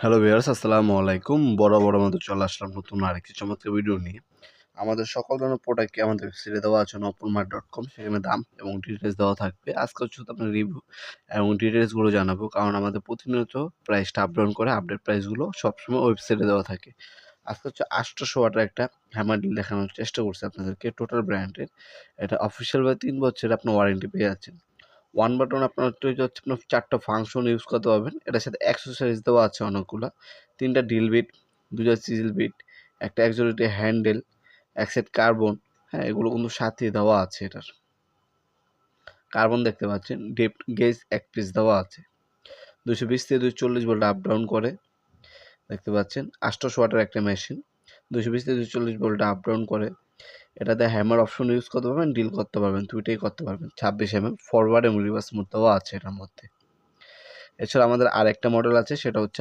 Hello viewers, আসসালামু আলাইকুম। বরাবরের মতো চলে আসলাম নতুন আরেকটি চমৎকার ভিডিও নিয়ে। আমাদের সকল ধরনের প্রোডাক্টই আমাদের ওয়েবসাইটে দেওয়া আছে nopalmart.com, সেখানে দাম এবং ডিটেইলস দেওয়া থাকবে। আজকে হচ্ছে আপনার রিভিউ এবং ডিটেইলসগুলো জানাবো, কারণ আমাদের প্রতিনিয়ত প্রাইসটা আপ ডাউন করে, আপডেট প্রাইসগুলো সবসময় ওয়েবসাইটে দেওয়া থাকে। আজকে হচ্ছে 800 ওয়াটের একটা হ্যামার ডিল দেখানোর চেষ্টা করছি আপনাদেরকে, টোটাল ব্র্যান্ডের। এটা অফিসিয়ালভাবে 3 বছরের আপনার ওয়ারেন্টি পেয়ে যাচ্ছেন। ওয়ান বাটন আপনার তৈরি হচ্ছে, আপনার 4টা ফাংশন ইউজ করতে পারবেন। এটার সাথে অ্যাক্সেসরিজ দেওয়া আছে অনেকগুলা। 3টা ড্রিল বিট, 2টা সিজিল বিট, একটা অ্যাক্সিলারি হ্যান্ডেল, এক সেট কার্বন। হ্যাঁ, এগুলো কিন্তু সাথে দেওয়া আছে। এটার কার্বন দেখতে পাচ্ছেন, ডেপ্থ গেজ এক পিস দেওয়া আছে। 220 থেকে 240 ভোল্ট আপ ডাউন করে, দেখতে পাচ্ছেন। 800 ওয়াটের একটা মেশিন, 220 থেকে 240 ভোল্ট আপ ডাউন করে। এটাতে হ্যামার অপশন ইউজ করতে পারবেন, ডিল করতে পারবেন, দুইটাই করতে পারবেন। 26 ফরওয়ার্ড এবং রিভার্স মোড দেওয়া আছে এটার মধ্যে। এছাড়া আমাদের আরেকটা মডেল আছে, সেটা হচ্ছে